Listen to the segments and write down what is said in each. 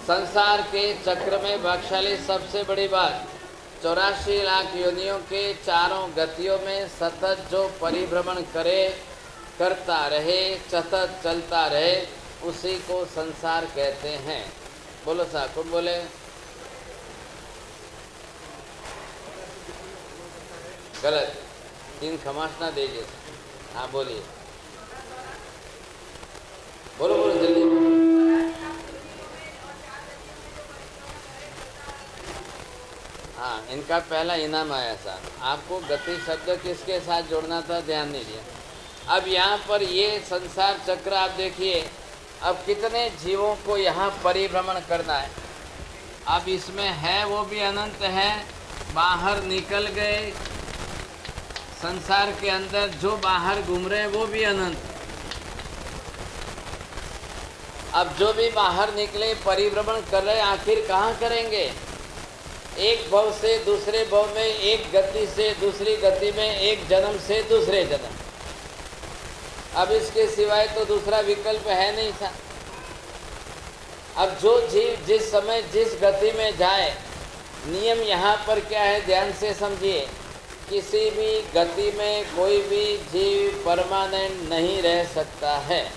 संसार के चक्र में भाग्यशाली सबसे बड़ी बात 84 लाख योनियों के चारों गतियों में सतत जो परिभ्रमण करता रहे, सतत चलता रहे, उसी को संसार कहते हैं। बोलो साहब, कौन बोले? गलत, 3 खमास ना दीजिए। हाँ बोलिए, बोलो बोलो जल्दी। हाँ, इनका पहला इनाम आया साहब। आपको गति शब्द किसके साथ जोड़ना था, ध्यान नहीं दिया। अब यहाँ पर ये संसार चक्र आप देखिए, अब कितने जीवों को यहाँ परिभ्रमण करना है। अब इसमें है वो भी अनंत है, बाहर निकल गए संसार के अंदर जो बाहर घूम रहे हैं वो भी अनंत। अब जो भी बाहर निकले परिभ्रमण कर रहे, आखिर कहाँ करेंगे? एक भव से दूसरे भव में, एक गति से दूसरी गति में, एक जन्म से दूसरे जन्म। अब इसके सिवाय तो दूसरा विकल्प है नहीं था। अब जो जीव जिस समय जिस गति में जाए, नियम यहाँ पर क्या है, ध्यान से समझिए। किसी भी गति में कोई भी जीव परमानेंट नहीं रह सकता है।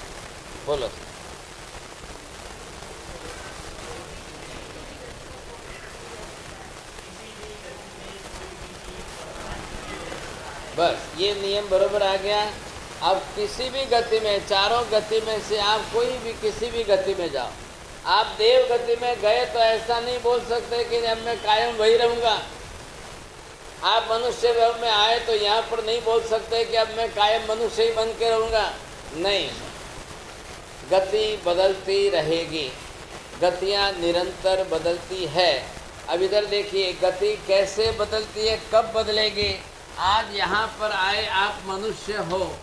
बोलो। बस ये नियम बरोबर आ गया। अब किसी भी गति में, चारों गति में से आप कोई भी किसी भी गति में जाओ। आप देव गति में गए तो ऐसा नहीं बोल सकते कि अब मैं कायम वही रहूँगा। आप मनुष्य भाव में आए तो यहाँ पर नहीं बोल सकते कि अब मैं कायम मनुष्य ही बन के रहूँगा। नहीं, गति बदलती रहेगी, गतियाँ निरंतर बदलती है। अब इधर देखिए, गति कैसे बदलती है, कब बदलेगी? आज यहाँ पर आए आप मनुष्य हो,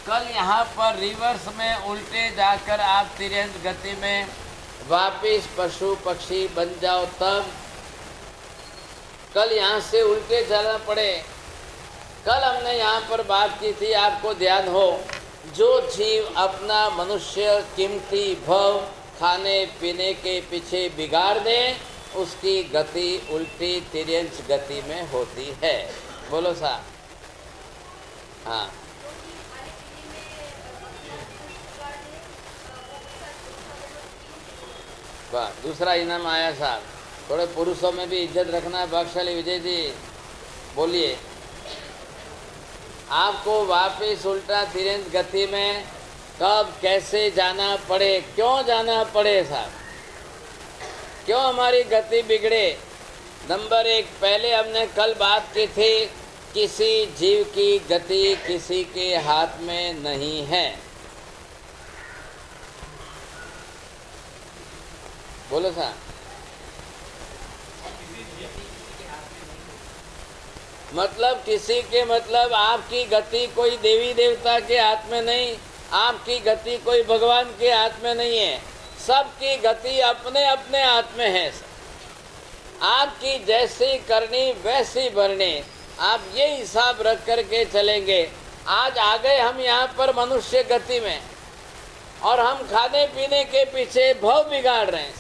कल यहाँ पर रिवर्स में उल्टे जाकर आप तिरंत गति में वापिस पशु पक्षी बन जाओ, तब कल यहाँ से उल्टे चलना पड़े। कल हमने यहाँ पर बात की थी, आपको ध्यान हो, जो जीव अपना मनुष्य कीमती भव खाने पीने के पीछे बिगाड़ दे, उसकी गति उल्टी तिरंच गति में होती है। बोलो साहब। हाँ, वाह, दूसरा इनाम आया साहब। थोड़े पुरुषों में भी इज्जत रखना। भाग्यशाली विजय जी बोलिए। आपको वापिस उल्टा तिरंत गति में कब कैसे जाना पड़े, क्यों जाना पड़े साहब, क्यों हमारी गति बिगड़े? नंबर 1, पहले हमने कल बात की थी, किसी जीव की गति किसी के हाथ में नहीं है। बोलो साहब। मतलब किसी के मतलब आपकी गति कोई देवी देवता के हाथ में नहीं, आपकी गति कोई भगवान के हाथ में नहीं है। सबकी गति अपने अपने हाथ में है। आपकी जैसी करनी वैसी भरनी, आप ये हिसाब रख करके चलेंगे। आज आ गए हम यहाँ पर मनुष्य गति में, और हम खाने पीने के पीछे भव बिगाड़ रहे हैं।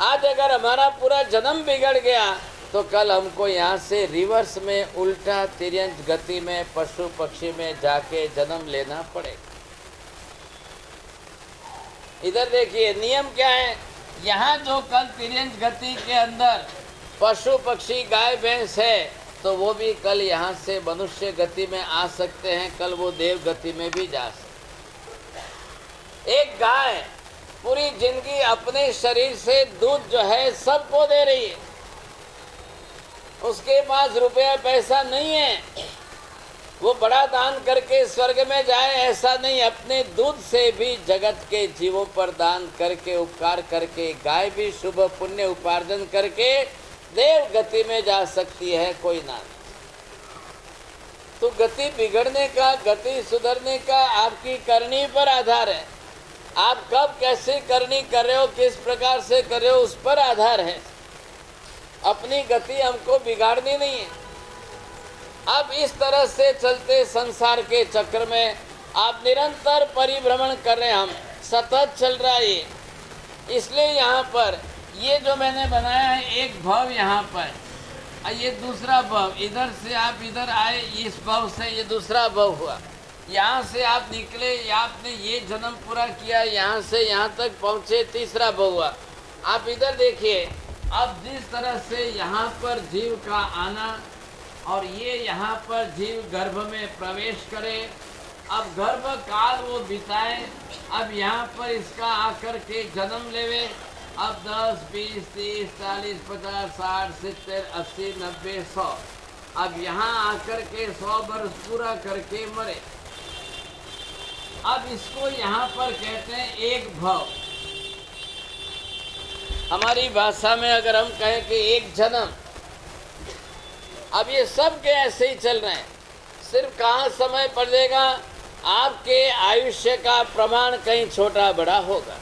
आज अगर हमारा पूरा जन्म बिगड़ गया तो कल हमको यहाँ से रिवर्स में उल्टा तिरंत गति में पशु पक्षी में जाके जन्म लेना पड़ेगा। इधर देखिए नियम क्या है। यहाँ जो कल तिरंत गति के अंदर पशु पक्षी गाय भैंस है, तो वो भी कल यहाँ से मनुष्य गति में आ सकते हैं, कल वो देव गति में भी जा सकते। एक गाय पूरी जिंदगी अपने शरीर से दूध जो है सबको दे रही है, उसके पास रुपया पैसा नहीं है, वो बड़ा दान करके स्वर्ग में जाए ऐसा नहीं, अपने दूध से भी जगत के जीवों पर दान करके उपकार करके गाय भी शुभ पुण्य उपार्जन करके देव गति में जा सकती है, कोई ना। तो गति बिगड़ने का, गति सुधरने का आपकी करनी पर आधार है। आप कब कैसे करनी कर रहे हो, किस प्रकार से कर रहे हो, उस पर आधार है। अपनी गति हमको बिगाड़नी नहीं है। अब इस तरह से चलते संसार के चक्र में आप निरंतर परिभ्रमण कर रहे हैं, हम सतत चल रहा है। इसलिए यहाँ पर ये जो मैंने बनाया है एक भव यहाँ पर, और ये दूसरा भव, इधर से आप इधर आए, इस भव से ये दूसरा भव हुआ, यहाँ से आप निकले, आपने ये जन्म पूरा किया, यहाँ से यहाँ तक पहुँचे, तीसरा भव हुआ। आप इधर देखिए, अब जिस तरह से यहाँ पर जीव का आना और ये यहाँ पर जीव गर्भ में प्रवेश करे, अब गर्भ काल वो बिताए, अब यहाँ पर इसका आकर के जन्म लेवे, अब 10, 20, 30, 40, 50, 60, 70, 80, 90, 100, अब यहाँ आकर के 100 वर्ष पूरा करके मरे। अब इसको यहाँ पर कहते हैं एक भव। हमारी भाषा में अगर हम कहें कि एक जन्म, अब ये सब के ऐसे ही चल रहे हैं, सिर्फ कहाँ समय पड़ेगा, आपके आयुष्य का प्रमाण कहीं छोटा बड़ा होगा।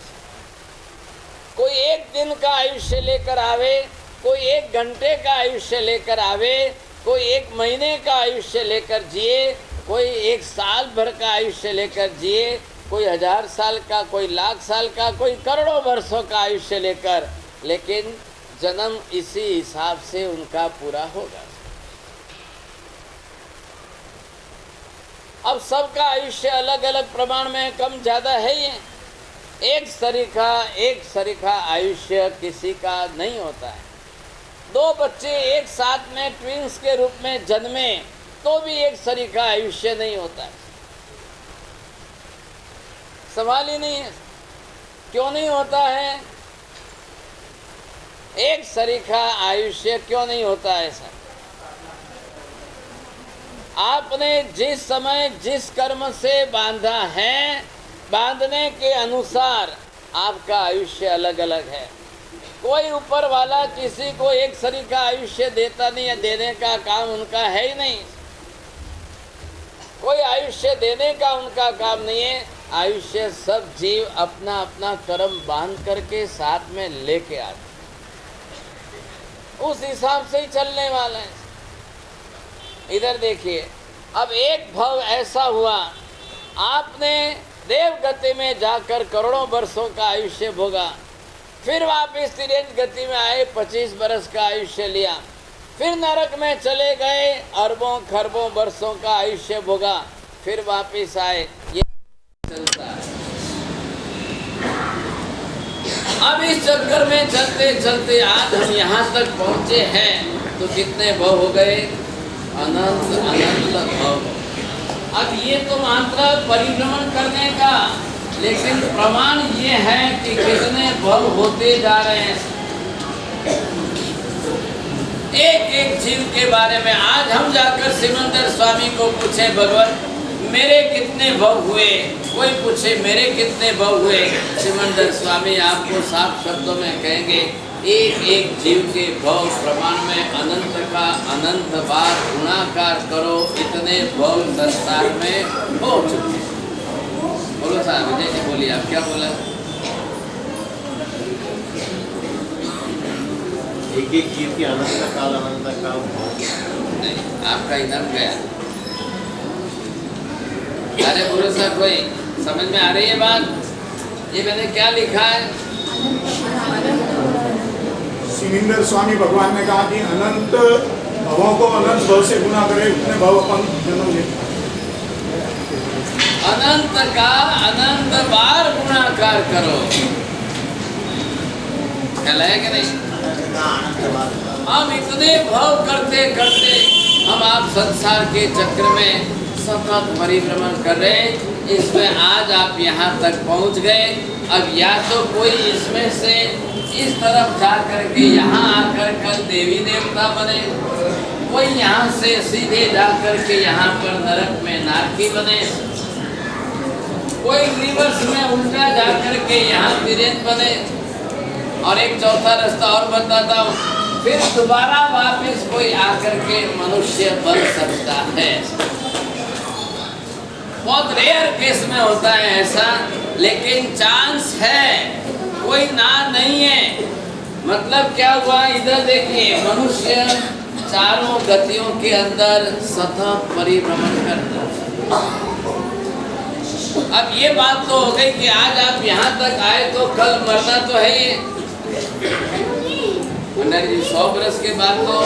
कोई एक दिन का आयुष्य लेकर आवे, कोई एक घंटे का आयुष्य लेकर आवे, कोई एक महीने का आयुष्य लेकर जिए, कोई एक साल भर का आयुष्य लेकर जिए, कोई 1000 साल का, कोई लाख साल का, कोई करोड़ों वर्षों का आयुष्य लेकर, लेकिन जन्म इसी हिसाब से उनका पूरा होगा। अब सबका आयुष्य अलग अलग प्रमाण में कम ज़्यादा है ही, एक सरीखा आयुष्य किसी का नहीं होता है। 2 बच्चे एक साथ में ट्विंस के रूप में जन्मे तो भी एक सरीखा आयुष्य नहीं होता है। सवाल ही नहीं है, क्यों नहीं होता है? एक सरीखा आयुष्य क्यों नहीं होता है? ऐसा आपने जिस समय जिस कर्म से बांधा है, बांधने के अनुसार आपका आयुष्य अलग अलग है। कोई ऊपर वाला किसी को एक सरीखा आयुष्य देता नहीं है, देने का काम उनका है ही नहीं। कोई आयुष्य देने का उनका काम नहीं है। आयुष्य सब जीव अपना अपना कर्म बांध करके साथ में लेके आते, उस हिसाब से ही चलने वाला है। इधर देखिए, अब एक भव ऐसा हुआ, आपने देव गति में जाकर करोड़ों वर्षों का आयुष्य भोगा, फिर वापिस तिर्यंत गति में आए, 25 वर्ष का आयुष्य लिया, फिर नरक में चले गए, अरबों खरबों वर्षों का आयुष्य भोगा, फिर वापिस आए। ये चलता है। अब इस चक्कर में चलते चलते आज हम यहाँ तक पहुँचे हैं, तो कितने भव हो गए? अनंत अनंत भव। अब ये तो मात्र परिभ्रमण करने का, लेकिन प्रमाण ये है कि कितने भव होते जा रहे हैं। एक एक जीव के बारे में आज हम जाकर सिमंदर स्वामी को पूछे, भगवान मेरे कितने भव हुए? कोई पूछे मेरे कितने भव हुए? सिमंदर स्वामी आपको साफ शब्दों में कहेंगे, एक एक जीव के भव प्रमाण में अनंत का अनंत बार गुणाकार करो, इतने भव संसार में हो चुके। बोलो साहब, विजय जी बोलिए, आप क्या बोला? एक एक जीव की अनंत काल नहीं, आपका इधर गया। अरे बोलो साहब, कोई समझ में आ रही है बात? ये मैंने क्या लिखा है? सिमंदर स्वामी भगवान ने कहा कि अनंत भवों को अनंत भव से गुना करे, उतने भव अपन जन्म ले। अनंत का अनंत बार गुणाकार करो, कहलाया कि नहीं? हम इतने भव करते करते हम आप संसार के चक्र में सतत परिभ्रमण कर रहे हैं। इसमें आज आप यहाँ तक पहुँच गए। अब या तो कोई इसमें से इस तरफ जा करके यहाँ आकर कल देवी देवता बने, कोई यहाँ से सीधे जा करके यहाँ पर नरक में नारकी बने, कोई रिवर्स में उल्टा जा करके यहाँ तिर्यंत बने, और एक चौथा रास्ता और बताता हूँ, फिर दोबारा वापस कोई आकर के मनुष्य बन सकता है। बहुत रेयर केस में होता है ऐसा, लेकिन चांस है, कोई ना नहीं है। मतलब क्या हुआ? इधर देखिए, मनुष्य चारों गतियों के अंदर सतत परिभ्रमण करता है। अब ये बात तो हो गई कि आज आप यहाँ तक आए तो कल मरना तो है ही। पंडित जी 100 बरस के बाद तो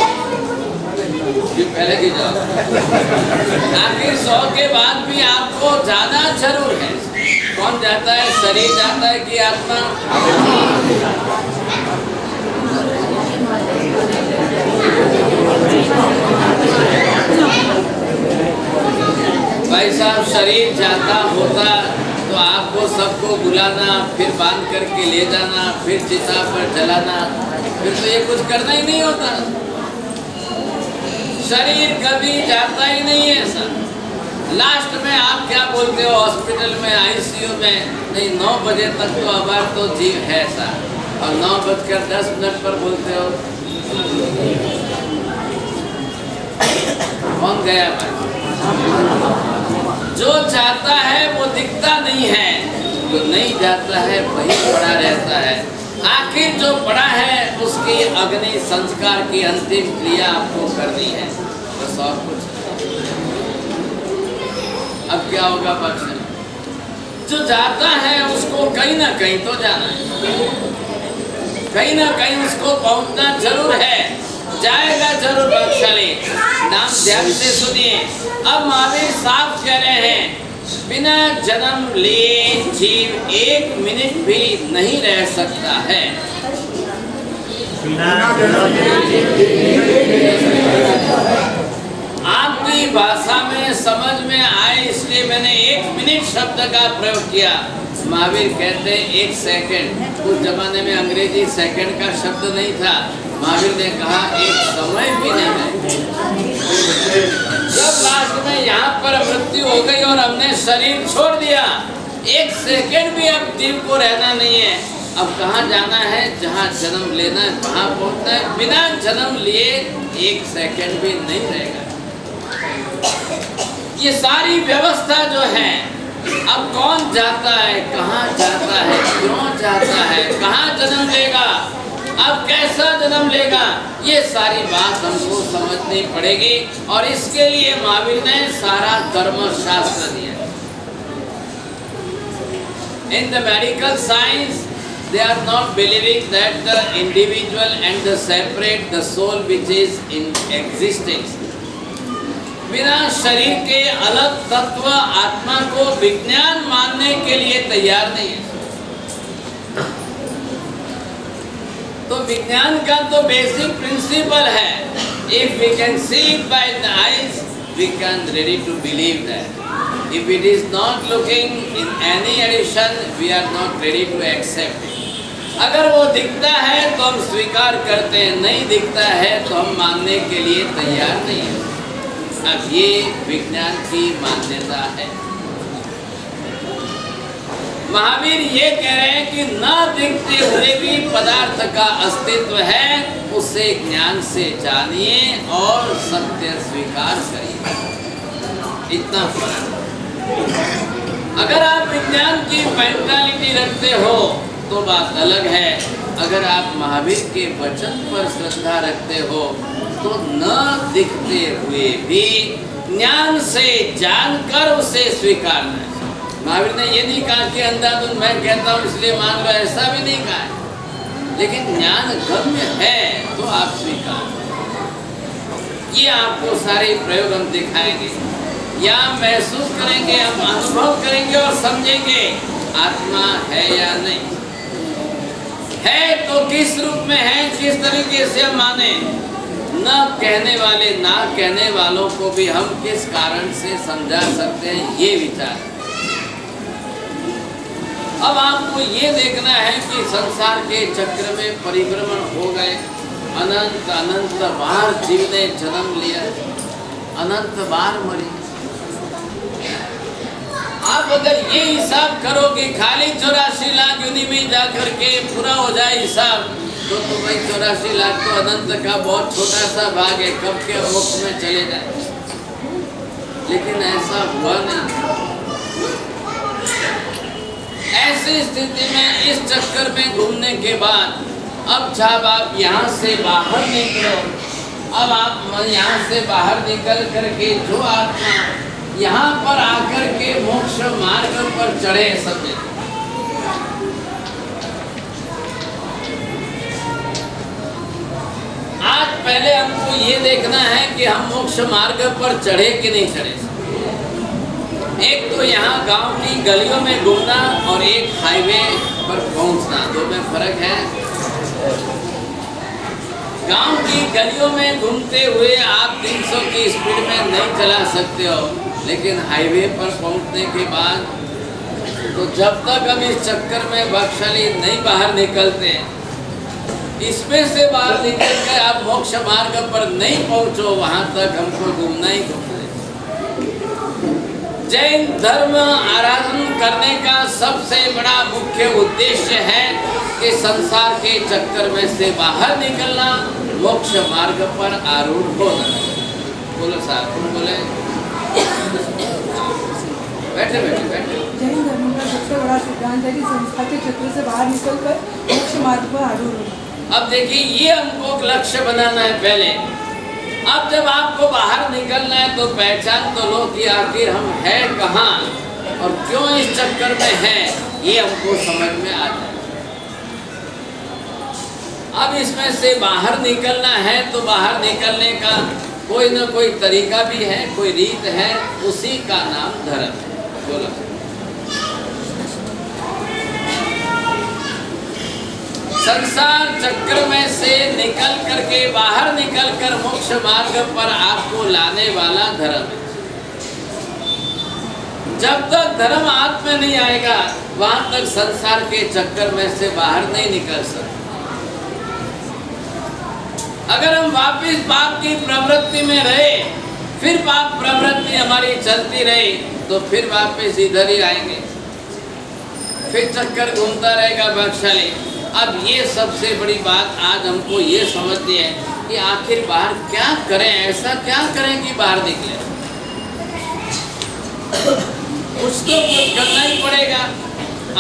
ये पहले की जाओ, आखिर 100 के बाद भी आपको जाना जरूर है। कौन जाता है, शरीर जाता है कि आत्मा? भाई साहब, शरीर जाता होता तो आपको सबको बुलाना, फिर बांध करके ले जाना, फिर चिता पर जलाना, फिर तो ये कुछ करना ही नहीं होता। शरीर कभी जाता ही नहीं है सर। लास्ट में आप क्या बोलते हो हॉस्पिटल में, आईसीयू में? नहीं, 9 बजे तक तो हमारा तो जीव है सर, और 9:10 पर बोलते हो कौन गया भाई? जो जाता है वो दिखता नहीं है, जो नहीं जाता है वही पड़ा रहता है। आखिर जो पड़ा है उसकी अग्नि संस्कार की अंतिम क्रिया आपको करनी है, बस और कुछ। अब क्या होगा बच्चे? जो जाता है उसको कहीं ना कहीं तो जाना है, कहीं ना कहीं उसको पहुंचना जरूर है, जाएगा जरूर बख्शाली। नाम ध्यान से सुनिए। अब महावीर साफ कह रहे हैं, बिना जन्म लिए जीव 1 मिनट भी नहीं रह सकता है। आपकी भाषा में समझ में आए इसलिए मैंने 1 मिनट शब्द का प्रयोग किया। महावीर कहते हैं 1 सेकंड। उस जमाने में अंग्रेजी सेकंड का शब्द नहीं था। महावीर ने कहा 1 समय भी नहीं है। जब लास्ट में यहाँ पर मृत्यु हो गई और हमने शरीर छोड़ दिया, 1 सेकंड भी अब जीव को रहना नहीं है। अब कहाँ जाना है? जहाँ जन्म लेना है वहाँ पहुँचना है। बिना जन्म लिए 1 सेकंड भी नहीं रहेगा। ये सारी व्यवस्था जो है, अब कौन जाता है, कहाँ जाता है, क्यों जाता है, कहाँ जन्म लेगा, अब कैसा जन्म लेगा, ये सारी बात हमको समझनी पड़ेगी। और इसके लिए महावीर ने सारा धर्मशास्त्र दिया। In the medical science, they are not believing that the individual and the separate the soul which is in existence. बिना शरीर के अलग तत्व आत्मा को विज्ञान मानने के लिए तैयार नहीं है। तो विज्ञान का तो बेसिक प्रिंसिपल है, if we can see it by the eyes, we can ready to believe that. If it is not looking in any addition, we are not ready to accept it. अगर वो दिखता है तो हम स्वीकार करते हैं, नहीं दिखता है तो हम मानने के लिए तैयार नहीं हैं। अब ये विज्ञान की मान्यता है। महावीर ये कह रहे हैं कि न दिखते हुए भी पदार्थ का अस्तित्व है, उसे ज्ञान से जानिए और सत्य स्वीकार करिए। इतना फर्क। अगर आप विज्ञान की मेंटालिटी रखते हो तो बात अलग है। अगर आप महावीर के वचन पर श्रद्धा रखते हो तो न दिखते हुए भी ज्ञान से जानकर उसे स्वीकारना है। महावीर ने ये नहीं कहा कि अंधाधुंध मैं कहता हूँ इसलिए मान लो, ऐसा भी नहीं कहा है। लेकिन ज्ञान गम्य है तो आप स्वीकार। ये आपको सारे प्रयोग हम दिखाएंगे, या महसूस करेंगे, हम अनुभव करेंगे और समझेंगे आत्मा है या नहीं है, तो किस रूप में है, किस तरीके से हम माने। न कहने वाले, ना कहने वालों को भी हम किस कारण से समझा सकते हैं, ये विचार। अब आपको ये देखना है कि संसार के चक्र में परिभ्रमण हो गए, अनंत अनंत बार जीव ने जन्म लिया, अनंत बार मरी। आप अगर ये हिसाब करोगे खाली 84 लाख योनि में जाकर के पूरा हो जाए हिसाब, तो भाई 84 लाख तो अनंत का बहुत छोटा सा भाग है, कब के मोक्ष में चले जाए। लेकिन ऐसा हुआ नहीं। ऐसी स्थिति में इस चक्कर में घूमने के बाद अब जब आप यहाँ से बाहर निकलो, अब आप यहाँ से बाहर निकल करके जो आत्मा यहाँ पर आकर के मोक्ष मार्ग पर चढ़े सब जने। आज पहले हमको ये देखना है कि हम मोक्ष मार्ग पर चढ़े कि नहीं चढ़े। एक तो यहाँ गांव की गलियों में घूमना और एक हाईवे पर पहुंचना, दो में फर्क है। गांव की गलियों में घूमते हुए आप 300 की स्पीड में नहीं चला सकते हो, लेकिन हाईवे पर पहुंचने के बाद तो जब तक हम इस चक्कर में भाग्यशाली नहीं बाहर निकलते, इसमें से बाहर निकल कर आप मोक्ष मार्ग पर नहीं पहुंचो, वहां तक हमको घूमना ही घूमना है। जैन धर्म आराधन करने का सबसे बड़ा मुख्य उद्देश्य है कि संसार के चक्कर में से बाहर निकलना, मोक्ष मार्ग पर आरूढ़ होना। बोलो साहब, बोले बैठे बैठे बैठे। जैन धर्म का सबसे बड़ा सिद्धांत है कि संसार के चक्र से बाहर निकलकर मोक्ष मार्ग पर आरूढ़ होना। अब देखिए, ये हमको लक्ष्य बनाना है पहले। अब जब आपको बाहर निकलना है तो पहचान तो लो कि आखिर हम है कहाँ और क्यों इस चक्कर में हैं, ये हमको समझ में आ जाए। अब इसमें से बाहर निकलना है तो बाहर निकलने का कोई ना कोई तरीका भी है, कोई रीत है, उसी का नाम धर्म है। बोलो। संसार चक्र में से निकल करके बाहर निकल कर मोक्ष मार्ग पर आपको लाने वाला धर्म है। जब तक धर्म हाथ में नहीं आएगा, वहां तक संसार के चक्कर में से बाहर नहीं निकल सकते। अगर हम वापिस पाप की प्रवृत्ति में रहे, फिर पाप प्रवृत्ति हमारी चलती रही, तो फिर वापिस इधर ही आएंगे, फिर चक्कर घूमता रहेगा भाग्यशाली। अब ये सबसे बड़ी बात आज हमको ये समझनी है कि आखिर बाहर क्या करें, ऐसा क्या करें कि बाहर निकले। कुछ तो कुछ करना ही पड़ेगा।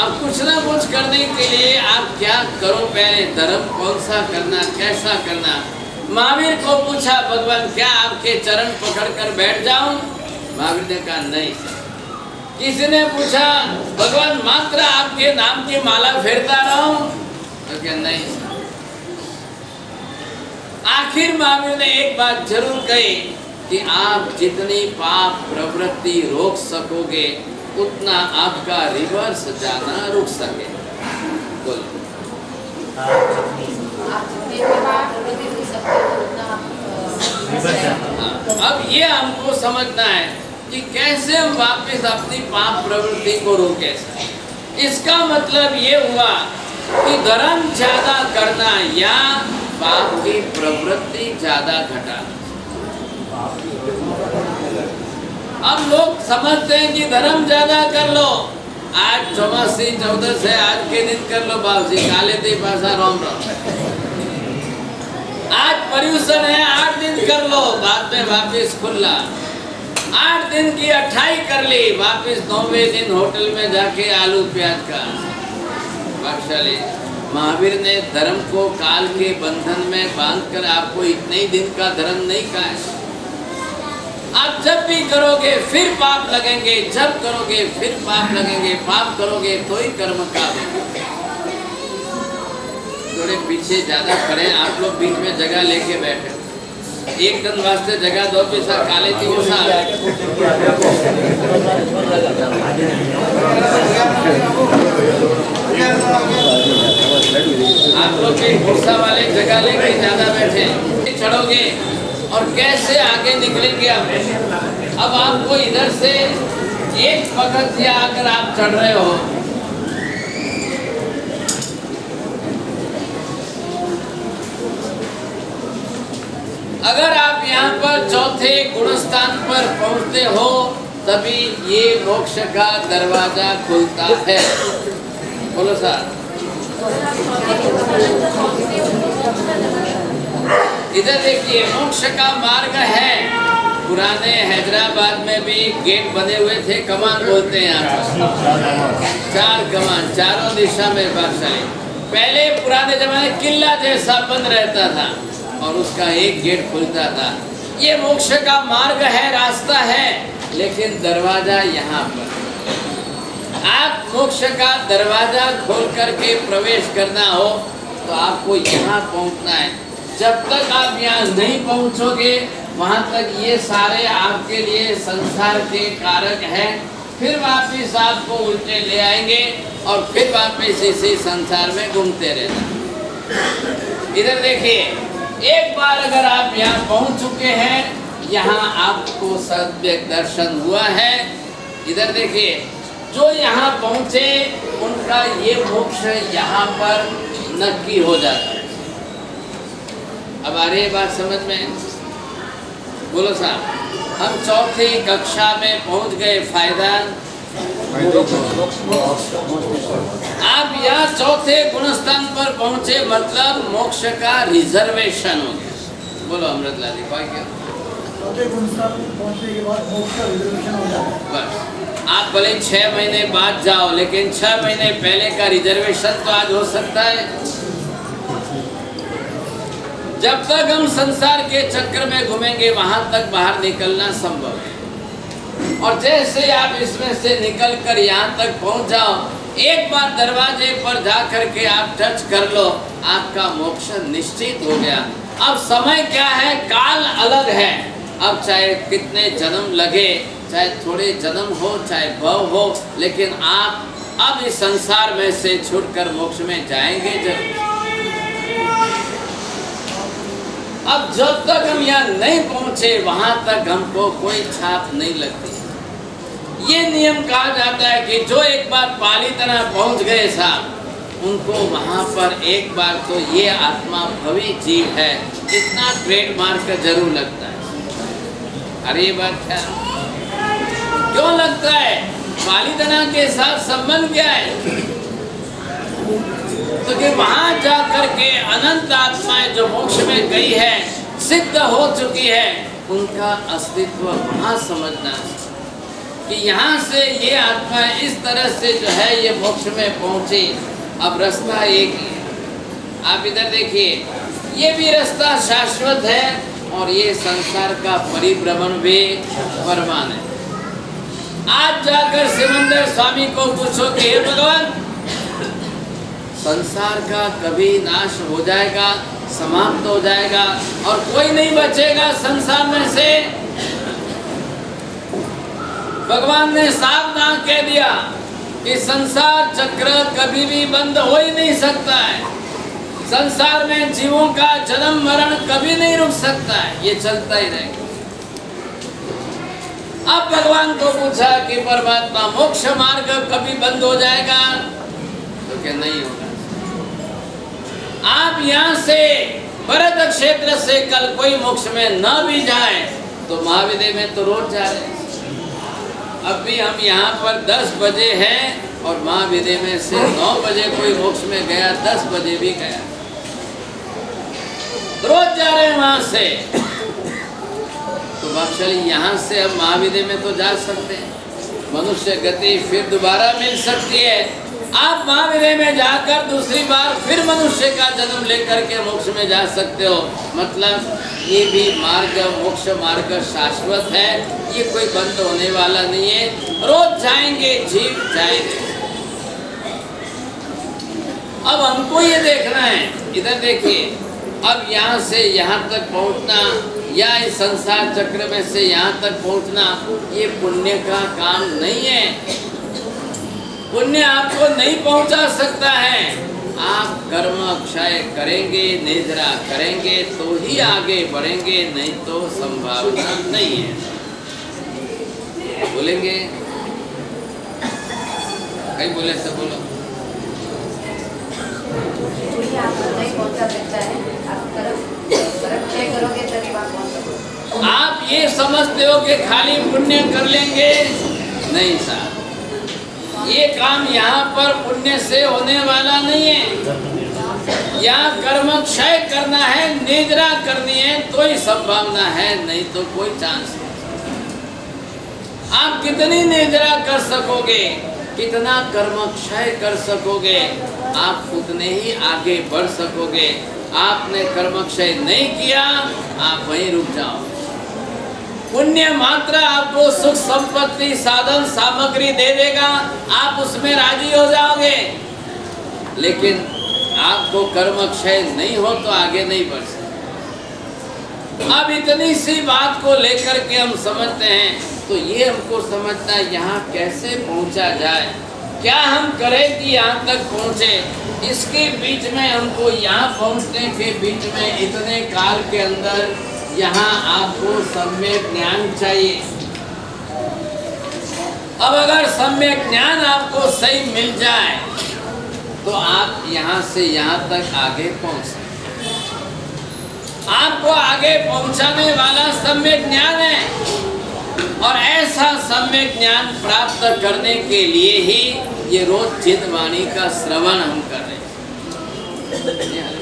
अब कुछ ना कुछ करने के लिए आप क्या करो, पहले धर्म कौन सा करना, कैसा करना। महावीर को पूछा, भगवान क्या आपके चरण पकड़ कर बैठ जाऊं? महावीर ने कहा नहीं। किसी ने पूछा, भगवान मात्र आपके नाम की माला फेरता रहूं? तो क्या नहीं। आखिर महावीर ने एक बात जरूर कही कि आप जितनी पाप प्रवृत्ति रोक सकोगे, उतना आपका रिवर्स जाना रुक सके। बोलो। अब ये हमको समझना है कि कैसे हम वापस अपनी पाप प्रवृत्ति को रोके। इसका मतलब ये हुआ कि धर्म ज्यादा करना या पाप की प्रवृत्ति ज्यादा घटाना। अब लोग समझते हैं कि धर्म ज्यादा कर लो, आज 14 से आज के दिन कर लो बाबूजी, काले दी पासा रोम रोम। आज पर्यूषण है, 8 दिन कर लो, बाद में वापिस खुला। 8 दिन की 28 कर ली, वापिस 9वें दिन होटल में जाके आलू प्याज का। भाग्यशाली महावीर ने धर्म को काल के बंधन में बांधकर आपको इतने ही दिन का धर्म नहीं कहा है। आप जब भी करोगे फिर पाप लगेंगे, जब करोगे फिर पाप लगेंगे। पाप करोगे तो ही कर्म का होगा। थोड़े पीछे ज्यादा खड़े, आप लोग बीच में जगह लेके बैठे। एक दिन वास्ते जगह दो पैसा काले थी वो आप लोग भी भूसा वाले जगह लेके ज्यादा बैठे, चढ़ोगे और कैसे आगे निकलेंगे आप। अब आपको इधर से एक पगथिया अगर आप चढ़ रहे हो, अगर आप यहाँ पर चौथे गुणस्थान पर पहुँचते हो, तभी ये मोक्ष का दरवाजा खुलता है। बोलो सर। इधर देखिए, मोक्ष का मार्ग है। पुराने हैदराबाद में भी गेट बने हुए थे, कमान बोलते हैं यहाँ पर। 4 कमान, चारों दिशा में बादशाही। पहले पुराने जमाने किला जैसा बंद रहता था और उसका एक गेट खुलता था। ये मोक्ष का मार्ग है, रास्ता है। लेकिन दरवाजा यहाँ पर। आप मोक्ष का दरवाजा खोल करके प्रवेश करना हो तो आपको यहाँ पहुँचना है। जब तक आप यहाँ नहीं पहुँचोगे वहाँ तक ये सारे आपके लिए संसार के कारक हैं। फिर वापिस आपको उल्टे ले आएंगे और फिर वापिस इसी संसार में घूमते रहना। इधर देखिए, एक बार अगर आप यहाँ पहुँच चुके हैं, यहाँ आपको सद्यक दर्शन हुआ है। इधर देखिए, जो यहाँ पहुँचे उनका ये मोक्ष यहाँ पर नक्की हो जाता है। अब आ रही है बात समझ में? बोलो साहब, हम चौथी कक्षा में पहुँच गए, फायदा? आप यहाँ चौथे गुणस्थान पर पहुँचे, मतलब मोक्ष का रिजर्वेशन हो गया। बोलो अमृतलाल जी, क्या चौथे गुणस्थान पहुँचने के बाद मोक्ष का रिजर्वेशन हो जाता है। बस आप भले 6 महीने बाद जाओ, लेकिन 6 महीने पहले का रिजर्वेशन तो आज हो सकता है। जब तक हम संसार के चक्र में घूमेंगे वहां तक बाहर निकलना संभव है। और जैसे आप इसमें से निकल कर यहाँ तक पहुँच जाओ, एक बार दरवाजे पर जा करके आप टच कर लो, आपका मोक्ष निश्चित हो गया। अब समय क्या है? काल अलग है। अब चाहे कितने जन्म लगे, चाहे थोड़े जन्म हो, चाहे भव हो, लेकिन आप अब इस संसार में से छूटकर मोक्ष में जाएंगे जरूर। अब जब तक हम यहाँ नहीं पहुँचे वहाँ तक हमको कोई छाप नहीं लगती। ये नियम कहा जाता है कि जो एक बार पाली तरह पहुँच गए साहब, उनको वहाँ पर एक बार तो ये आत्मा भवी जीव है इतना ट्रेडमार्क जरूर लगता है। अरे ये बात क्या क्यों लगता है? पालीतना के साथ संबंध क्या है? तो कि वहां जाकर के अनंत आत्माएं जो मोक्ष में गई है, सिद्ध हो चुकी है, उनका अस्तित्व वहां समझना कि यहाँ से ये आत्मा इस तरह से जो है ये मोक्ष में पहुंची। अब रास्ता एक ही है। आप इधर देखिए, ये भी रास्ता शाश्वत है और ये संसार का परिभ्रमण भी परमान है। आज जाकर सिमंदर स्वामी को पूछो कि हे भगवान, संसार का कभी नाश हो जाएगा, समाप्त हो जाएगा और कोई नहीं बचेगा संसार में से? भगवान ने साफ ना कह दिया कि संसार चक्र कभी भी बंद हो ही नहीं सकता है। संसार में जीवों का जन्म मरण कभी नहीं रुक सकता है, ये चलता ही रहेगा। अब भगवान को पूछा कि परमात्मा मोक्ष मार्ग कभी बंद हो जाएगा? तो क्या नहीं होगा। आप यहाँ से भरत क्षेत्र से कल कोई मोक्ष में न भी जाए तो महाविद्य में तो रोज जा रहे हैं। अभी हम यहाँ पर 10 बजे हैं और महाविद्य में से 9 बजे कोई मोक्ष में गया, 10 बजे भी गया, रोज जा रहे हैं वहां से। तो चलिए यहाँ से अब महाविद्य में तो जा सकते हैं, मनुष्य गति फिर दोबारा मिल सकती है। आप महाविद्य में जाकर दूसरी बार फिर मनुष्य का जन्म लेकर के मोक्ष में जा सकते हो। मतलब ये भी मार्ग, मोक्ष मार्ग शाश्वत है, ये कोई बंद होने वाला नहीं है। रोज जाएंगे, जीव जाएंगे। अब हमको ये देखना है, इधर देखिए, अब यहाँ से यहाँ तक पहुँचना या इस संसार चक्र में से यहाँ तक पहुँचना, ये पुण्य का काम नहीं है। पुण्य आपको नहीं पहुंचा सकता है। आप कर्म क्षय करेंगे, निद्रा करेंगे तो ही आगे बढ़ेंगे, नहीं तो संभावना नहीं है। बोलेंगे? कहीं बोले सब बोलो। आपको नहीं पहुंचा सकता है, आप कर्म क्षय करोगे तभी बात पहुंचोगे। आप ये समझते हो कि खाली पुण्य कर लेंगे? नहीं साहब, ये काम यहाँ पर पुण्य से होने वाला नहीं है। यहाँ कर्म क्षय करना है, निद्रा करनी है तो ही संभावना है, नहीं तो कोई चांस नहीं। आप कितनी निद्रा कर सकोगे, कितना कर्म क्षय कर सकोगे, आप उतने ही आगे बढ़ सकोगे। आपने कर्म क्षय नहीं किया, आप वहीं रुक जाओ। पुण्य मात्र आपको सुख संपत्ति साधन सामग्री दे देगा, आप उसमें राजी हो जाओगे। लेकिन आपको कर्म क्षय नहीं हो तो आगे नहीं बढ़ सकते। अब इतनी सी बात को लेकर के हम समझते हैं, तो ये हमको समझना है यहाँ कैसे पहुँचा जाए, क्या हम करें कि यहाँ तक पहुँचे। इसके बीच में हमको यहाँ पहुँचने के बीच में इतने काल के अंदर यहाँ आपको सम्यक ज्ञान चाहिए। अब अगर सम्यक ज्ञान आपको सही मिल जाए तो आप यहाँ से यहाँ तक आगे पहुँच सकते। आपको आगे पहुँचाने वाला सम्यक ज्ञान है, और ऐसा सम्यक ज्ञान प्राप्त करने के लिए ही ये रोज चित वाणी का श्रवण हम कर रहे हैं।